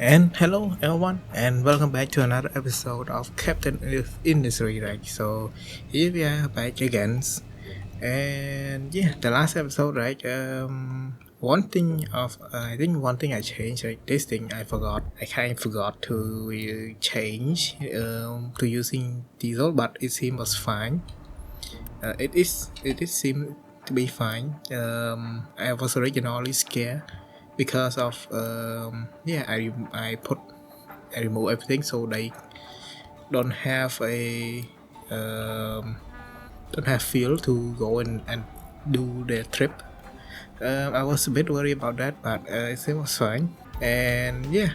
And hello everyone, and welcome back to another episode of Captain of Industry. Right, so here we are back again, and yeah, the last episode, right? One thing I think one thing I changed, right? This thing I forgot. I kind of forgot to change to using diesel, but it seems was fine. It is seem to be fine. I was originally scared because of yeah I remove everything so they don't have a um, don't have fuel to go and do their trip. I was a bit worried about that, but it was fine. And yeah,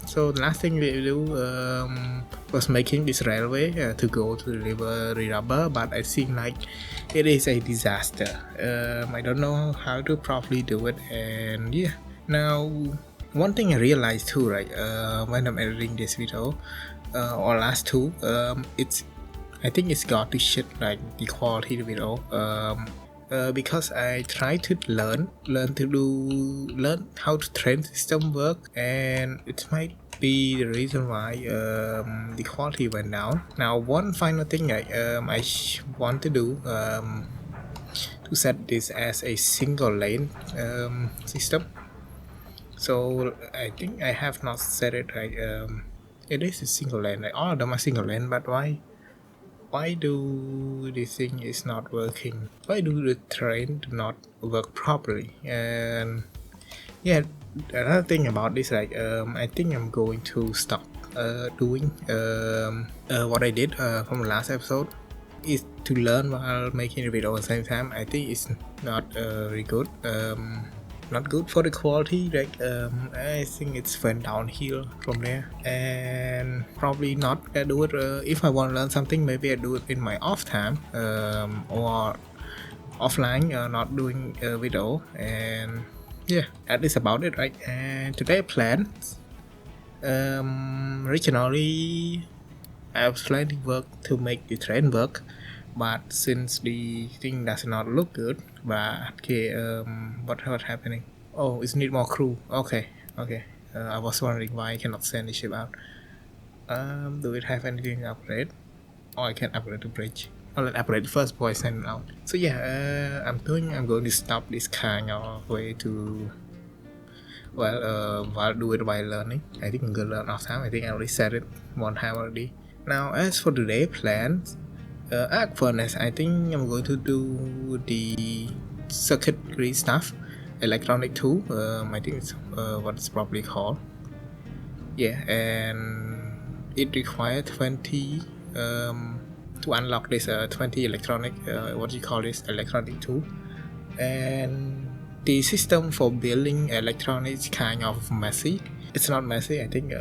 so the last thing we do was making this railway to go to deliver the rubber, but I think like it is a disaster. I don't know how to properly do it, and yeah. Now, one thing I realized too, right, when I'm editing this video, or last two, I think it's got to shit like the quality of the video. Because I try to learn how to train system work, and it might be the reason why the quality went down. Now, one final thing I want to do to set this as a single lane system. So I think I have not set it right. It is a single lane. Like all of them are single lane, but why do the thing is not working? Why do the train do not work properly? And yeah, another thing about this, like I think I'm going to stop doing what I did from the last episode is to learn while making a video at the same time. I think it's not very good. Not good for the quality. Like I think it's went downhill from there, and probably not gonna do it. If I want to learn something, maybe I do it in my off time or offline, not doing a video. And yeah, that is about it, right? And today plan originally I was planning to work to make the train work, but since the thing does not look good, but okay, what happening? Oh, it's need more crew. Okay. I was wondering why I cannot send the ship out. Do it have anything to upgrade? Or I can upgrade the bridge. Or let's upgrade first before I send it out. So yeah, I'm going to stop this kind of way to while do it while learning. I think I'm gonna learn off time. I think I already said it one time already. Now, as for today's plans, arc furnace, I think I'm going to do the circuitry stuff, electronic tool. I think it's what it's probably called. Yeah, and it requires 20 to unlock this 20 electronic what you call this electronic tool. And the system for building electronics kind of messy. It's not messy. I think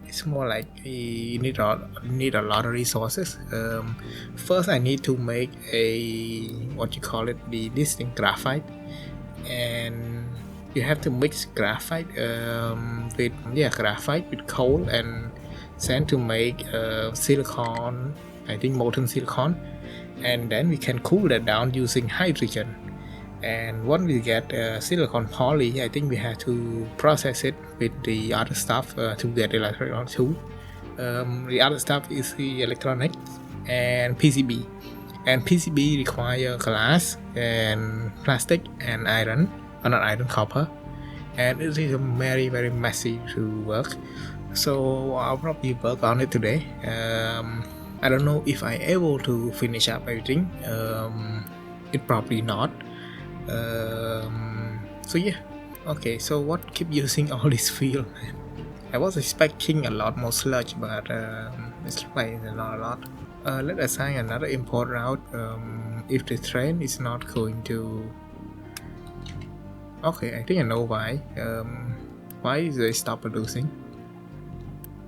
it's more like you need a lot of resources. First, I need to make a what you call it the distinct graphite, and you have to mix graphite with coal and sand to make silicon. I think molten silicon, and then we can cool that down using hydrogen. And once we get silicon poly, I think we have to process it with the other stuff to get electronic too. The other stuff is the electronics and PCB. And PCB require glass and plastic and iron, or not iron, copper. And it is very, very messy to work. So I'll probably work on it today. I don't know if I'm able to finish up everything. It probably not. So yeah, okay, so what keep using all this fuel? I was expecting a lot more sludge, but it's like not a lot. Let's assign another import route if the train is not going to. Okay, I think I know why. Why is they stop producing?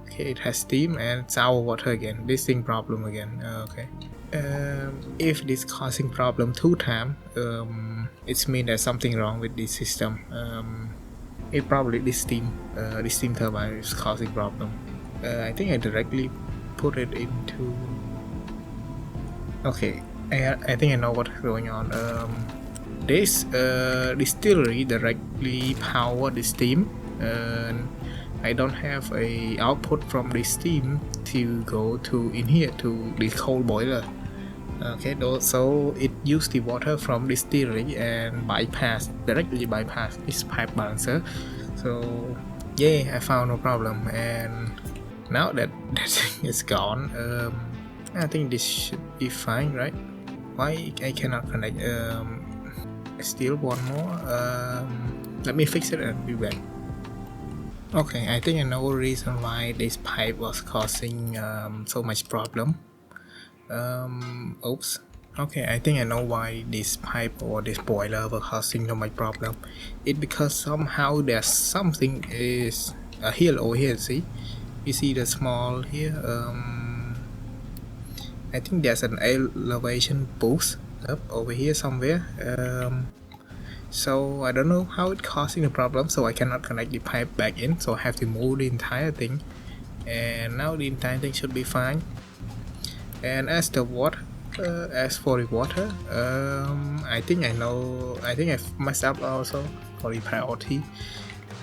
Okay, it has steam and sour water again. This thing problem again. Okay. If this causing problem 2 times, it means there's something wrong with this system. It probably this steam turbine is causing problem. I think I directly put it into. Okay, I think I know what's going on. This distillery directly power the steam, I don't have a output from the steam to go to in here to the cold boiler. Okay, so it used the water from the distillery and directly bypass this pipe balancer. So yeah, I found no problem, and now that that thing is gone, I think this should be fine, right? Why I cannot connect? I still want more. Let me fix it and be back. Okay, I think I know the reason why this pipe was causing so much problem. Oops. Okay, I think I know why this pipe or this boiler were causing so much problem. It's because somehow there's something is here over here. See, you see the small here. I think there's an elevation boost up over here somewhere. So I don't know how it's causing the problem. So I cannot connect the pipe back in. So I have to move the entire thing. And now the entire thing should be fine. And as for the water, I think I messed up also for the priority.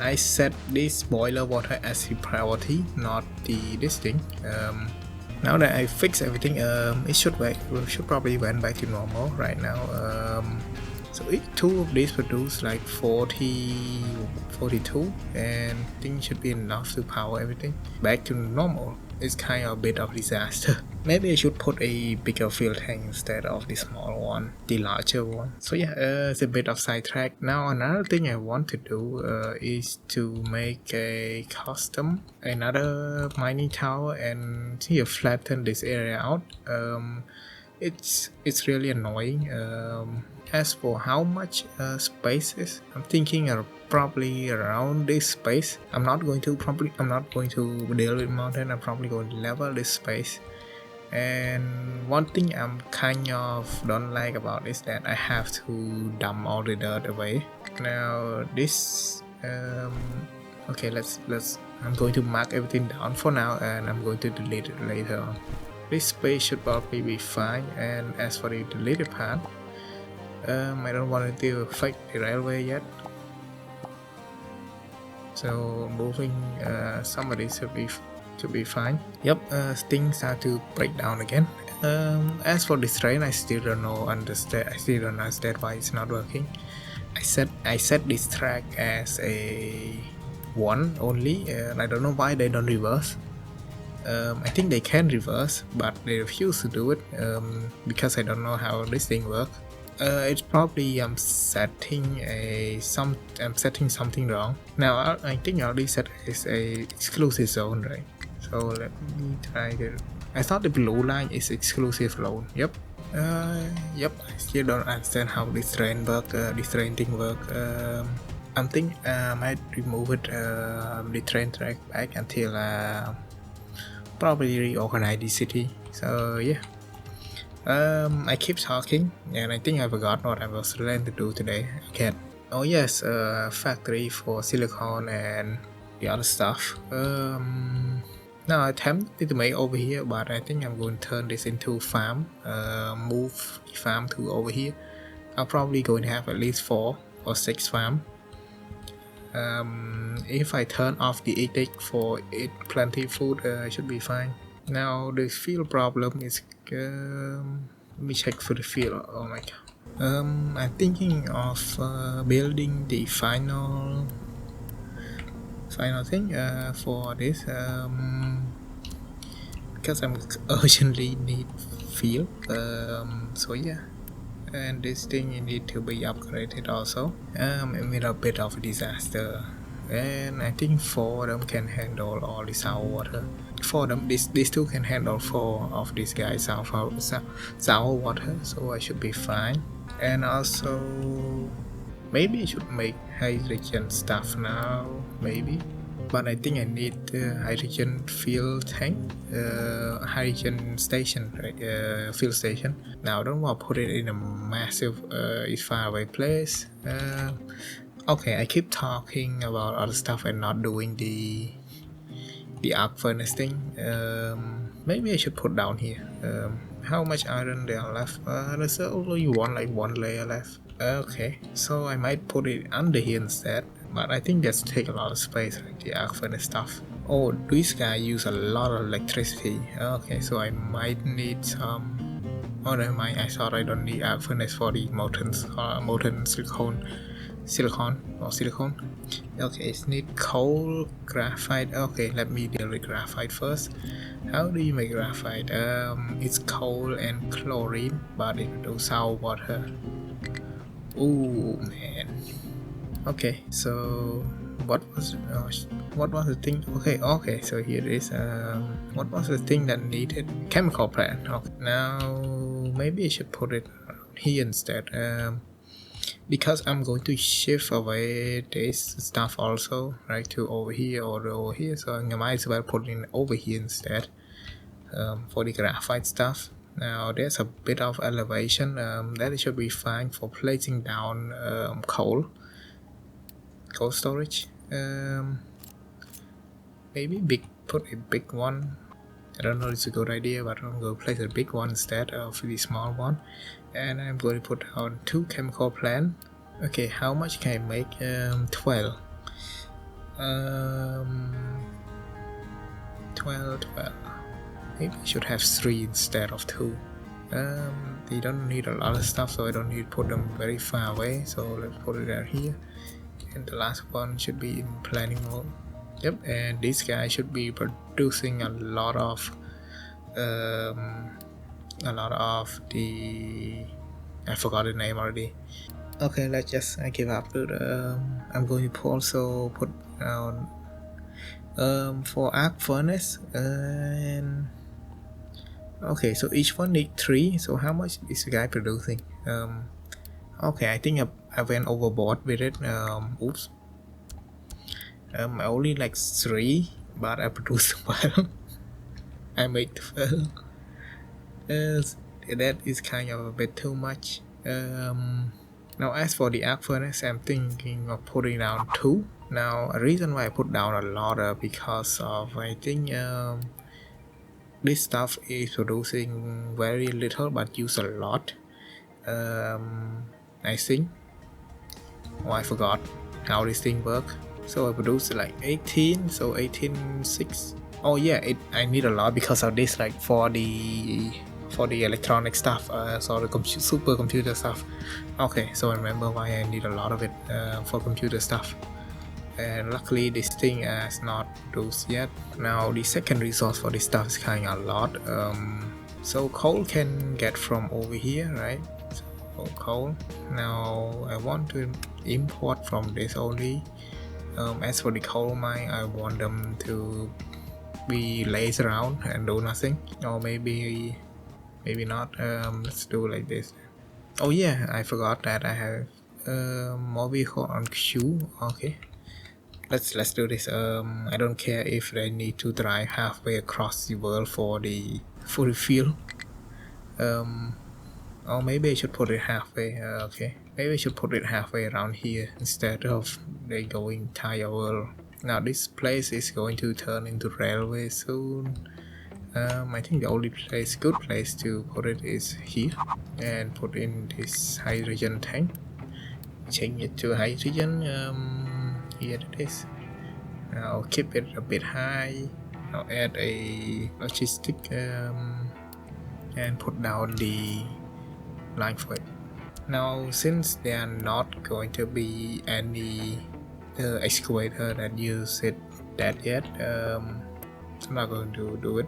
I set this boiler water as the priority, not this thing. Now that I fixed everything, it should probably went back to normal right now. So two of these produce like 42, and I think it should be enough to power everything back to normal. It's kind of a bit of disaster. Maybe I should put a bigger fuel tank instead of the small one, the larger one. So yeah, it's a bit of sidetrack. Now another thing I want to do is to make a custom another mining tower and here flatten this area out. It's really annoying. As for how much space is, I'm thinking probably around this space. I'm not going to deal with mountain. I'm probably going to level this space. And one thing I'm kind of don't like about is that I have to dump all the dirt away. Now this okay, let's I'm going to mark everything down for now, and I'm going to delete it later on. This space should probably be fine. And as for the deleted part, I don't want to affect the railway yet, so moving some of these should be fine. Yep, things start to break down again. As for this train, I still don't understand why it's not working. I set this track as a 1 only, and I don't know why they don't reverse. I think they can reverse, but they refuse to do it because I don't know how this thing works. It's probably I'm setting something wrong. Now I think I already set is a exclusive zone, right? So let me try to. I thought the blue line is exclusive zone. Yep. Yep. I still don't understand how this train thing work. I think I might remove it the train track back until probably reorganize the city. So yeah. I keep talking, and I think I forgot what I was planning to do today. Okay. Oh yes, factory for silicon and the other stuff. Now I attempted to make over here, but I think I'm going to turn this into farm. Move the farm to over here. I'm probably going to have at least 4 or 6 farm. If I turn off the attic for it plenty food, should be fine. Now the fuel problem is let me check for the fuel. Oh my god. I'm thinking of building the final thing for this because I'm urgently need fuel. So yeah, and this thing need to be upgraded also. I'm in a bit of a disaster, and I think 4 of them can handle all the sour water. 4 of them, these 2 can handle 4 of these guys sour water, so I should be fine. And also maybe I should make hydrogen stuff now, maybe, but I think I need hydrogen fuel tank, hydrogen station, right? Fuel station. Now I don't want to put it in a massive far away place. Okay, I keep talking about other stuff and not doing the arc furnace thing. Maybe I should put down here. How much iron there are left? There's only one layer left. Okay, so I might put it under here instead. but I think that's take a lot of space, like the arc furnace stuff. Oh, this guy use a lot of electricity. Okay, so I might need some. Oh, never mind. I thought I don't need arc furnace for the molten silicon. Okay, it's need coal, graphite. Okay, let me deal with graphite first. How do you make graphite? It's coal and chlorine, but it do salt water. Oh man. Okay, so what was the thing? Okay, so here it is. What was the thing that needed? Chemical plant. Okay, now maybe I should put it here instead. Because I'm going to shift away this stuff also, right, to over here or over here, so I might as well put it over here instead. For the graphite stuff. Now there's a bit of elevation, that should be fine for placing down coal storage. Maybe put a big one. I don't know if it's a good idea, but I'm going to place a big one instead of the small one. And I'm going to put on 2 chemical plants. Okay, how much can I make? 12. 12. Maybe I should have 3 instead of 2. They don't need a lot of stuff, so I don't need to put them very far away. So let's put it out here. And the last one should be in planning mode. Yep, and this guy should be producing a lot of the, I forgot the name already. Okay, let's just give up. I'm going to also put down for arc furnace, and okay, so each one need 3. So how much is the guy producing? Okay, I think I went overboard with it. Oops. I only like 3, but I produced 12. I made 12. That is kind of a bit too much. Now as for the arc furnace, I'm thinking of putting down 2. Now a reason why I put down a lot because of, I think this stuff is producing very little but use a lot. I think. Oh, I forgot how this thing works. So I produced like 18, so 18.6. Oh yeah, I need a lot because of this, like for the electronic stuff, so the supercomputer stuff. Okay, so I remember why I need a lot of it for computer stuff. And luckily this thing has not produced yet. Now the second resource for this stuff is kind of a lot. So coal can get from over here, right? So coal. Now I want to import from this only. As for the coal mine, I want them to be laid around and do nothing, or maybe not. Let's do like this. Oh yeah, I forgot that I have more vehicle on queue. Okay, let's do this. I don't care if they need to drive halfway across the world for the fuel. Or maybe I should put it halfway. Okay, maybe I should put it halfway around here instead of they going entire world. Now this place is going to turn into railway soon. I think the only good place to put it is here, and put in this hydrogen tank. Change it to hydrogen. Here it is. Now keep it a bit high. Now add a logistic and put down the line for it. Now since there are not going to be any excavator that use it that yet, I'm not going to do it.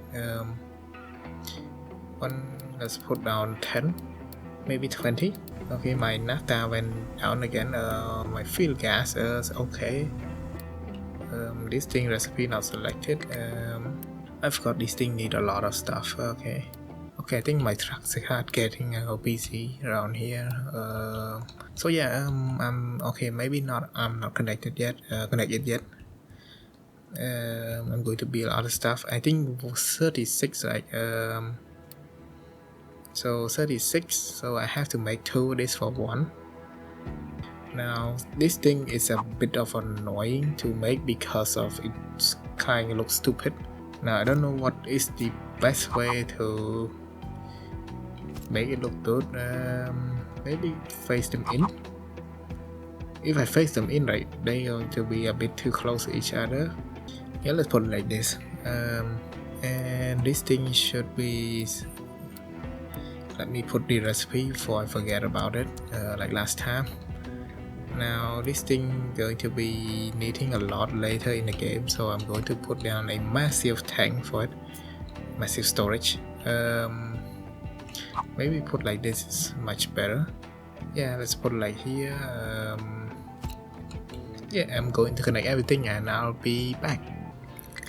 Let's put down 10, maybe 20. Okay, my naphtha went down again. My fuel gas is okay. This thing recipe not selected. I forgot this thing need a lot of stuff. Okay, I think my trucks are getting busy around here. So yeah, I'm okay. Maybe not. I'm not connected yet. I'm going to build other stuff. I think 36, like so 36. So I have to make 2 of this for 1. Now this thing is a bit of annoying to make because of it kind of looks stupid. Now I don't know what is the best way to make it look good. Maybe face them in. if I face them in, right, they're going to be a bit too close to each other. Yeah, let's put it like this. And this thing should be, let me put the recipe before I forget about it, like last time. Now this thing going to be needing a lot later in the game, so I'm going to put down a massive tank for it, massive storage. Maybe put like this is much better. Yeah, let's put it like here. Yeah, I'm going to connect everything and I'll be back.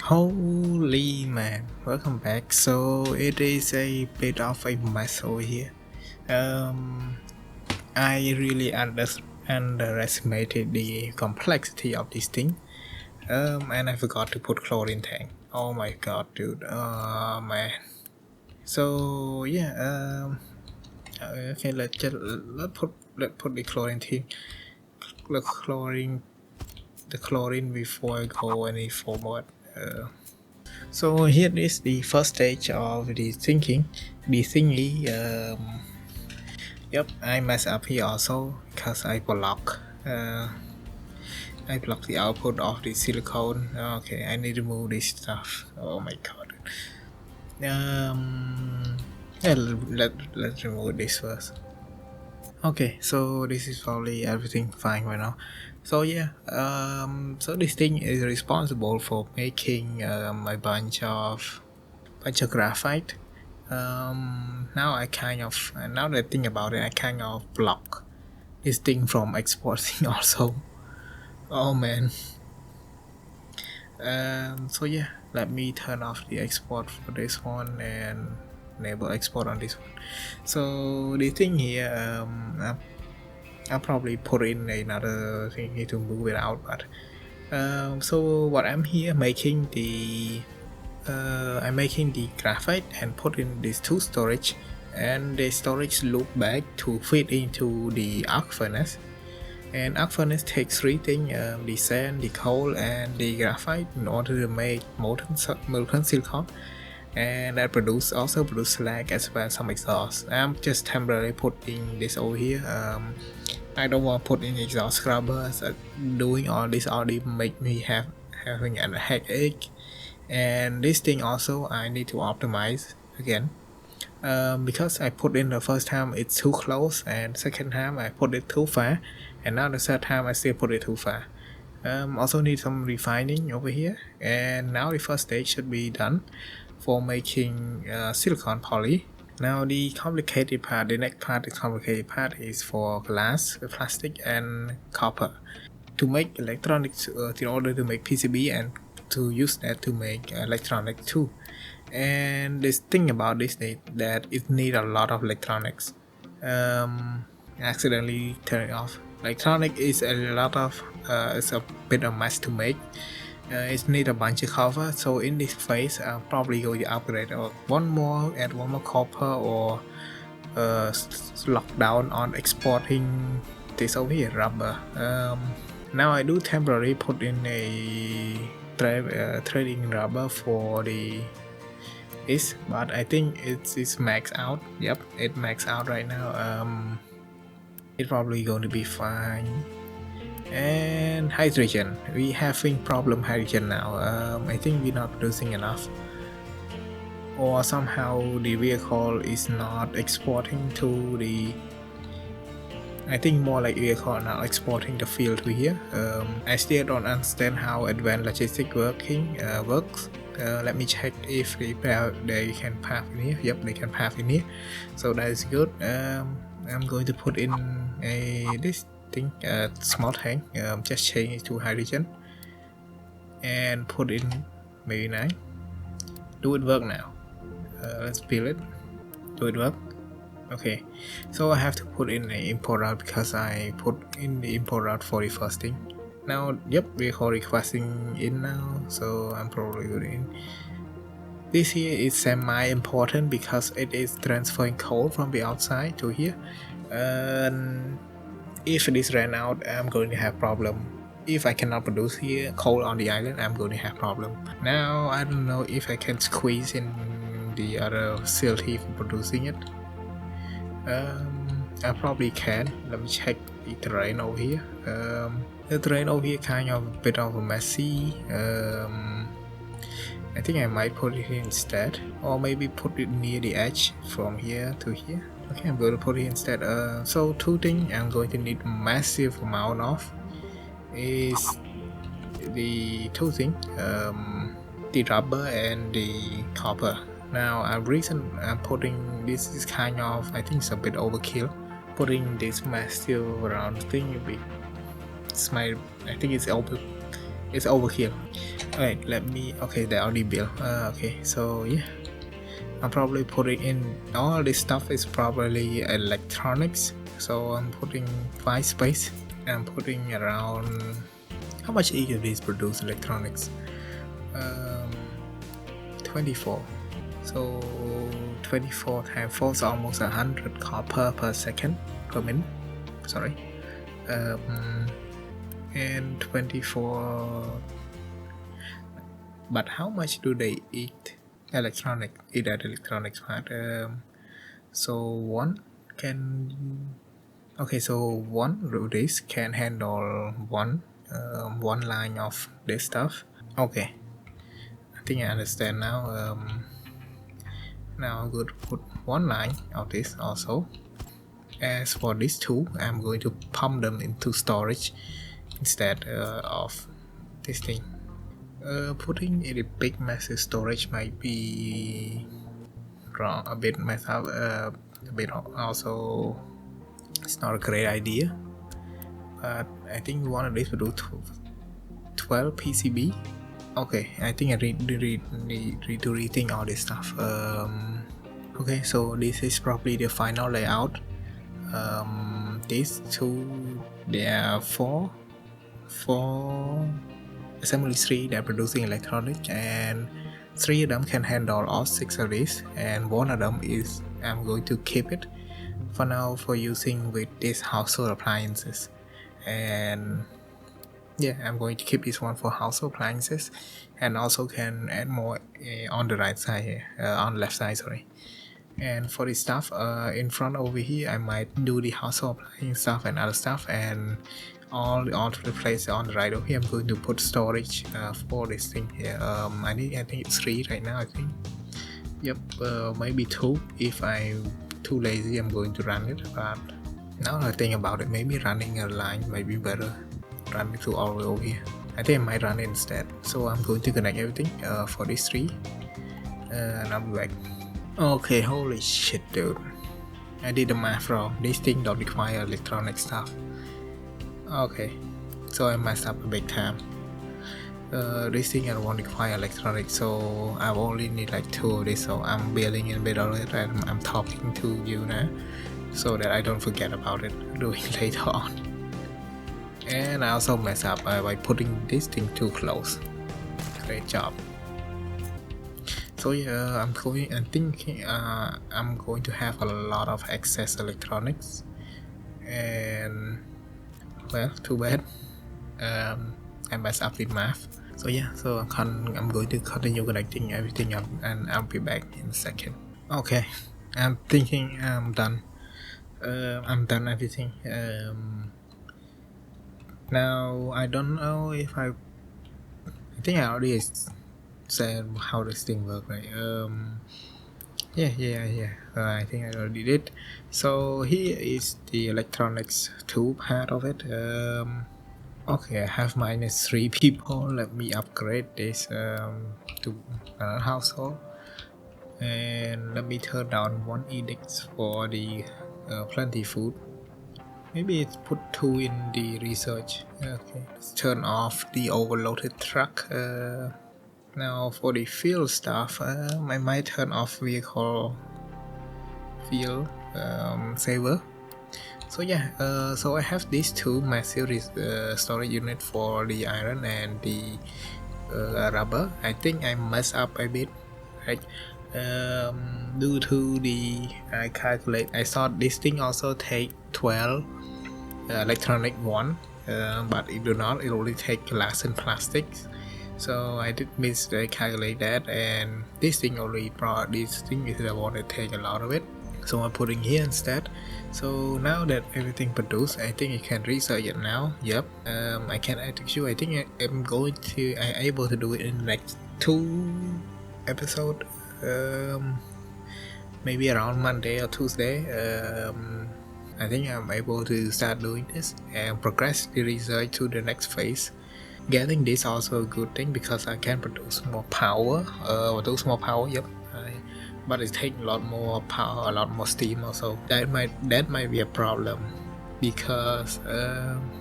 Holy man, welcome back. So it is a bit of a mess over here. I really underestimated the complexity of this thing. And I forgot to put chlorine tank. Oh my god, dude. Oh man. So yeah, okay, let's put the chlorine thing, the chlorine before I go any forward. So here is the first stage of the thingy. Yep, I mess up here also because I block the output of the silicone. Okay, I need to remove this stuff. Oh my god. Yeah, let's remove this first. Okay, so this is probably everything fine right now. So yeah, so this thing is responsible for making a bunch of graphite. Now I kind of, now that I think about it, I kind of block this thing from exporting also. Oh man. So yeah, let me turn off the export for this one and enable export on this one. So the thing here, I'll probably put in another thing here to move it out, but so what I'm here making I'm making the graphite and put in these two storage, and the storage loop back to fit into the arc furnace. And arc furnace takes three things, the sand, the coal, and the graphite in order to make molten silicon, and that also produce slag as well as some exhaust. I'm just temporarily putting this over here. I don't want to put in exhaust scrubbers. Doing all this already make me having a headache. And this thing also I need to optimize again, because I put in the first time it's too close, and second time I put it too far, and now the third time I still put it too far. Also need some refining over here, and now the first stage should be done for making silicon poly. Now the complicated part, the next part, the complicated part is for glass, plastic, and copper to make electronics, in order to make PCB and to use that to make electronics too. And this thing about this is that it needs a lot of electronics. Accidentally turn it off. Electronic is a lot of it's a bit of mess to make. It needs a bunch of copper, so in this phase I'm probably going to upgrade add one more copper, or lock down on exporting this over here, rubber. Now I do temporarily put in a trading rubber for the but I think it's maxed out. Yep, it maxed out right now. It's probably going to be fine. And hydrogen, we having problem hydrogen now. I think we're not producing enough, or somehow the vehicle is not exporting to the, I think more like vehicle now exporting the field to here. I still don't understand how advanced logistics works. Let me check if they can path in here. Yep, they can path in here, so that is good. I'm going to put in this thing, small tank, just change it to hydrogen and put in maybe 9. Do it work now? Let's build it. Do it work? Okay, so I have to put in an import route because I put in the import route for the first thing. Now, yep, we're requesting in now, so I'm probably going in. This here is semi-important because it is transferring coal from the outside to here. And if this ran out, I'm going to have problem. If I cannot produce here coal on the island, I'm going to have problem. Now, I don't know if I can squeeze in the other facility for producing it. I probably can. Let me check the terrain over here. The terrain over here kind of a bit of a messy. I think I might put it here instead, or maybe put it near the edge from here to here. Okay, I'm going to put it instead. So two things I'm going to need massive amount of is the two things, the rubber and the copper. Now, reason I'm putting this is kind of, I think it's a bit overkill. Putting this massive round thing a bit. I think it's overkill. Alright, let me. Okay, they already built. Okay, so yeah, I'm probably putting in all this stuff is probably electronics. So I'm putting 5 space. I'm putting around. How much each of these produce electronics? 24. So 24 times 4 is almost 100 copper per second per minute. Sorry. And 24. But how much do they eat that electronics part? So one can. Okay, so one of this can handle one line of this stuff. Okay, I think I understand now. Now I'm going to put one line of this also. As for these two, I'm going to pump them into storage instead of this thing. Putting in a big massive storage might be wrong, a bit messed up, a bit also. It's not a great idea, but I think one of these will do 12 PCB. Okay, I think I need to rethink all this stuff. Okay, so this is probably the final layout. These two, there are four assembly tree that are producing electronics, and 3 of them can handle all 6 of these, and one of them is I'm going to keep it for now for using with these household appliances. And yeah, I'm going to keep this one for household appliances, and also can add more on the right side here, on the left side, sorry. And for this stuff in front over here, I might do the household appliance stuff and other stuff, and all to the place on the right over here I'm going to put storage for this thing here. I think it's 3 right now, I think. Yep, maybe 2 if I'm too lazy. I'm going to run it, but now I think about it, maybe running a line might be better. Run it to all the way over here. I think I might run it instead. So I'm going to connect everything for these 3, and I'll be back. Okay, holy shit, dude, I did the math wrong. This thing don't require electronic stuff. Okay, so I messed up a big time. This thing I won't require electronics, so I only need like 2 of this. So I'm building in a bit of it, and I'm talking to you now, so that I don't forget about it doing later on. And I also mess up by putting this thing too close. Great job. So yeah, I'm thinking I'm going to have a lot of excess electronics, and well, too bad. I messed up with math. So yeah, so I'm going to continue connecting everything up, and I'll be back in a second. Okay, I'm thinking I'm done. I'm done everything. Now I don't know if I think I already said how this thing works, right? Yeah. I think I already did. So here is the electronics 2 part of it. Okay, I have -3 people. Let me upgrade this to another household, and let me turn down 1 edict for the plenty food. Maybe it's put 2 in the research. Okay, let's turn off the overloaded truck. Now for the field stuff, I might turn off vehicle field saver. So yeah, so I have these 2 massive storage unit for the iron and the rubber. I think I messed up a bit, right? Due to the I thought this thing also take 12 electronic 1, but it do not. It only take glass and plastics. So I did miscalculate that, and this thing only brought this thing is the one that take a lot of it. so I'm putting here instead. So now that everything produced, I think I can research it now. Yep, I can execute. I think I'm able to do it in the next 2 episodes. Maybe around Monday or Tuesday. I think I'm able to start doing this and progress the research to the next phase. Getting this also a good thing because I can produce more power. Produce more power. Yep. But it takes a lot more power, a lot more steam also. That might be a problem because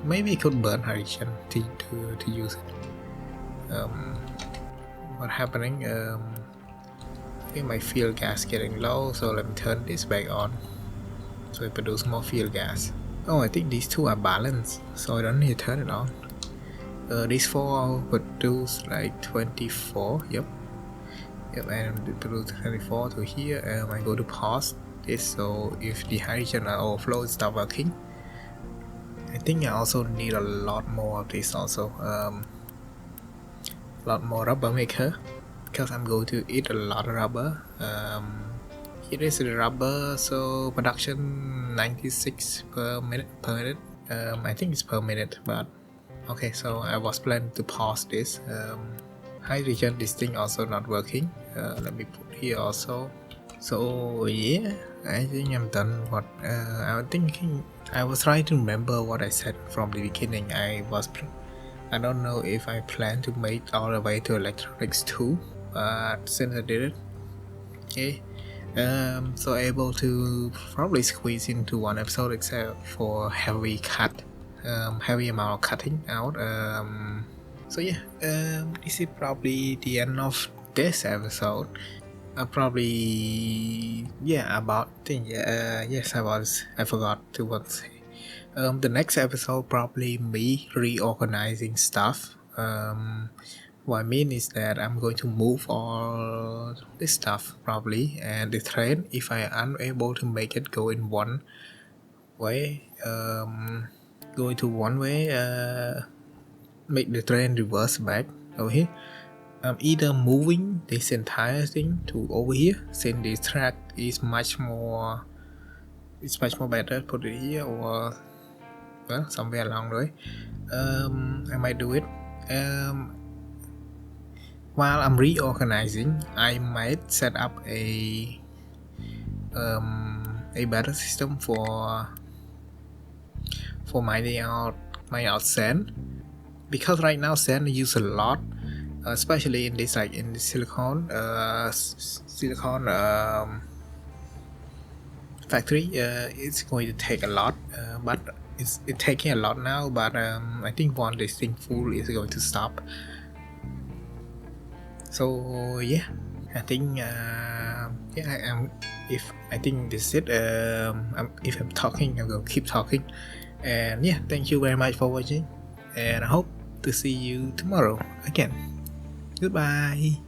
maybe it could burn hydrogen to use it. What's happening? I think my fuel gas getting low, so let me turn this back on so it produce more fuel gas. Oh, I think these two are balanced, so I don't need to turn it on. These 4 produce like 24. Yep, and it produce 24 to here. I go to pause this, so if the hydrogen overflow stop working. I think I also need a lot more of this also. A lot more rubber maker because I'm going to eat a lot of rubber. Here is the rubber, so production 96 per minute. I think it's per minute, but okay, so I was planning to pause this. Hydrogen, this thing also not working. Let me put here also. So yeah, I think I'm done. What I was thinking, I was trying to remember what I said from the beginning. I don't know if I plan to make all the way to electronics too, but since I did it, okay. So able to probably squeeze into 1 episode except for heavy amount of cutting out. So yeah, this is probably the end of this episode. Probably about thing. Yes, I forgot to what say. The next episode probably me reorganizing stuff. What I mean is that I'm going to move all this stuff probably, and the train, if I am unable to make it go in one way, make the train reverse back over here. I'm either moving this entire thing to over here, since this track is much more better, put it here, or well, somewhere along the way. I might do it. While I'm reorganizing, I might set up a better system for mining out sand, because right now sand is used a lot, especially in this silicon factory. It's going to take a lot, but it's taking a lot now. But I think once this thing full, is going to stop. So yeah, I think I think this is it. If I'm talking, I'm gonna keep talking. And yeah, thank you very much for watching, and I hope to see you tomorrow again. Goodbye.